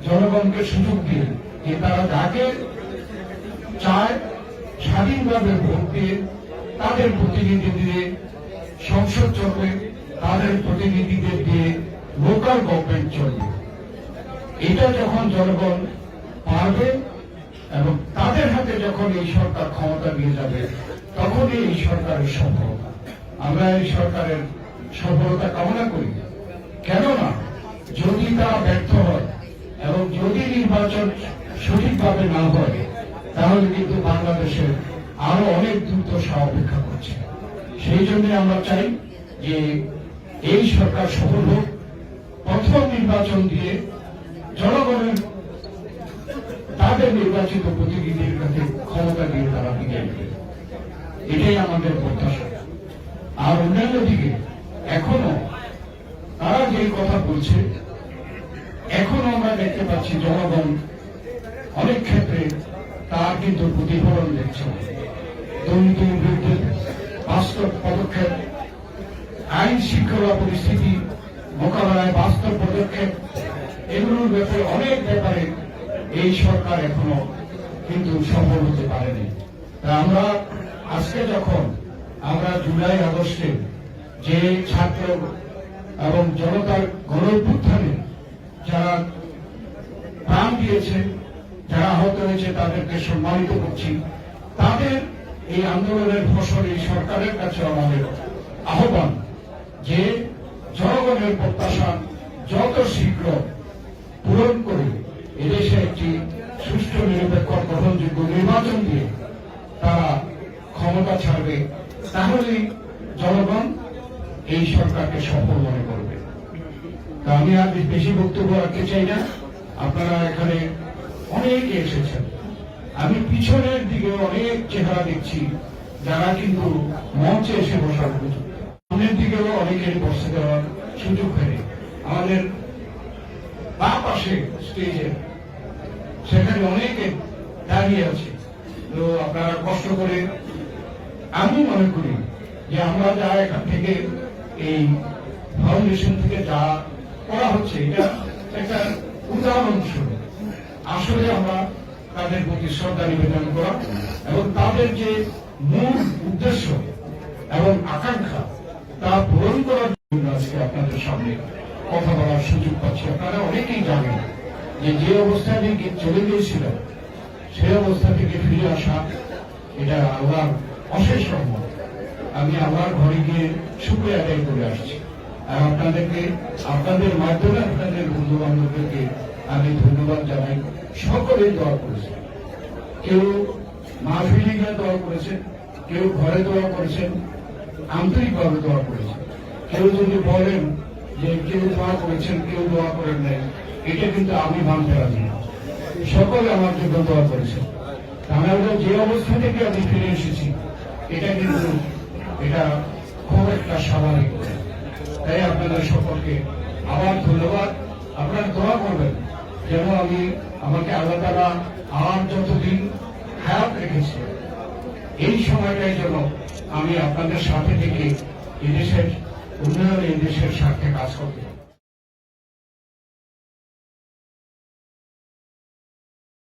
জনগণকে সুযোগ দিয়ে যে তারা যাকে চায় স্বাধীনভাবে ভোট দিয়ে তাদের প্রতিনিধি দিয়ে সংসদ চলবে, তাদের প্রতিনিধিদের দিয়ে লোকাল গভর্নমেন্ট চলবে। এটা যখন জনগণ পারবে এবং তাদের হাতে যখন এই সরকার ক্ষমতা নিয়ে যাবে, তখনই এই সরকারের সফলতা। আমরা এই সরকারের সফলতা কামনা করি। কেননা যদি তারা ব্যর্থ হয় এবং যদি নির্বাচন সঠিকভাবে না হয়, তাহলে কিন্তু বাংলাদেশের আরো অনেক দুর্দশা অপেক্ষা করছে। সেই জন্য আমরা চাই যে এই সরকার সফল হোক, প্রথম নির্বাচন দিয়ে জনগণের তাদের নির্বাচিত প্রতিনিধির কাছে ক্ষমতা দিয়ে তারা বিদায় দেবে, এটাই আমাদের প্রত্যাশা। আর অন্যান্য দিকে এখনো তারা যে কথা বলছে, এখনো আমরা দেখতে পাচ্ছি জনগণ অনেক ক্ষেত্রে তার কিন্তু প্রতিফলন দেখছে। দুর্নীতির বিরুদ্ধে বাস্তব পদক্ষেপ, আইন শৃঙ্খলা পরিস্থিতি মোকাবেলায় বাস্তব পদক্ষেপ, এগুলোর ব্যাপারে অনেক ব্যাপারে এই সরকার এখনো কিন্তু সফল হতে পারেনি। আমরা আজকে যখন আমরা জুলাই আগস্টে যে ছাত্র এবং জনতার গণঅভ্যুত্থানে যারা প্রাণ দিয়েছে, যারা আহত হয়েছে, তাদেরকে সম্মানিত করছি। তাদের এই আন্দোলনের ফসল এই সরকারের কাছে আমাদের আহ্বান যে জনগণের প্রত্যাশা যত শীঘ্র পূরণ করে এদেশে একটি সুষ্ঠু নিরপেক্ষ গ্রহণযোগ্য নির্বাচন দিয়ে তারা ক্ষমতা ছাড়বে, তাহলেই জনগণ এই সরকারকে সফল মনে করবে। তা আমি আর বেশি বক্তব্য রাখতে চাই না। আপনারা এখানে অনেকে এসেছেন, আমি পিছনের দিকে অনেক চেহারা দেখছি যারা কিন্তু মঞ্চে এসে বসার সুযোগ, সামনের দিকেও অনেকের বসে দেওয়ার সুযোগ হয়নি। আমাদের বা পাশে স্টেজে সেখানে অনেকে দাঁড়িয়ে আছে। তো আপনারা কষ্ট করে, আমি মনে করি যে আমরা যা এখান থেকে এই ফাউন্ডেশন থেকে যা করা হচ্ছে, এটা একটা উদাহরণস্বরূপ। আসলে আমরা তাদের প্রতি শ্রদ্ধা নিবেদন করা এবং তাদের যে মূল উদ্দেশ্য এবং আকাঙ্ক্ষা তা পূরণ করার জন্য আজকে আপনাদের সামনে কথা বলার সুযোগ পাচ্ছি। আপনারা অনেকেই জানেন যে অবস্থায় চলে গিয়েছিলেন, সেই অবস্থা থেকে ফিরে আসা এটা আল্লাহর অশেষ রহমত। আমি আল্লাহর ঘরে গিয়ে শুকরিয়া আদায় করে আসছি। আর আপনাদেরকে, আপনাদের মাধ্যমে আপনাদের বন্ধু বান্ধবদেরকে আমি ধন্যবাদ জানাই। সকলে দোয়া করেছেন, কেউ মাহফিলে গিয়ে দোয়া করেছেন, কেউ ঘরে দোয়া করেছেন, আন্তরিকভাবে দোয়া করেছেন। কেউ যদি বলেন যে কেউ দোয়া করেছেন, কেউ দোয়া করেন নাই, এটা কিন্তু আমি মানতে রাজি না। সকলে আমার জন্য দোয়া করেছেন। আমরা যে অবস্থা থেকে আমি ফিরে এসেছি, এটা কিন্তু এটা খুব একটা স্বাভাবিক। তাই আপনাদের সকলকে আবার ধন্যবাদ। আপনারা দোয়া করবেন যেন আমাকে আল্লাহ তাআলা আর যতদিন হায়াত রেখেছে, এই সময়টাই যেন আমি আপনাদের সাথে থেকে এদেশের উন্নয়নে, এদেশের স্বার্থে কাজ করতে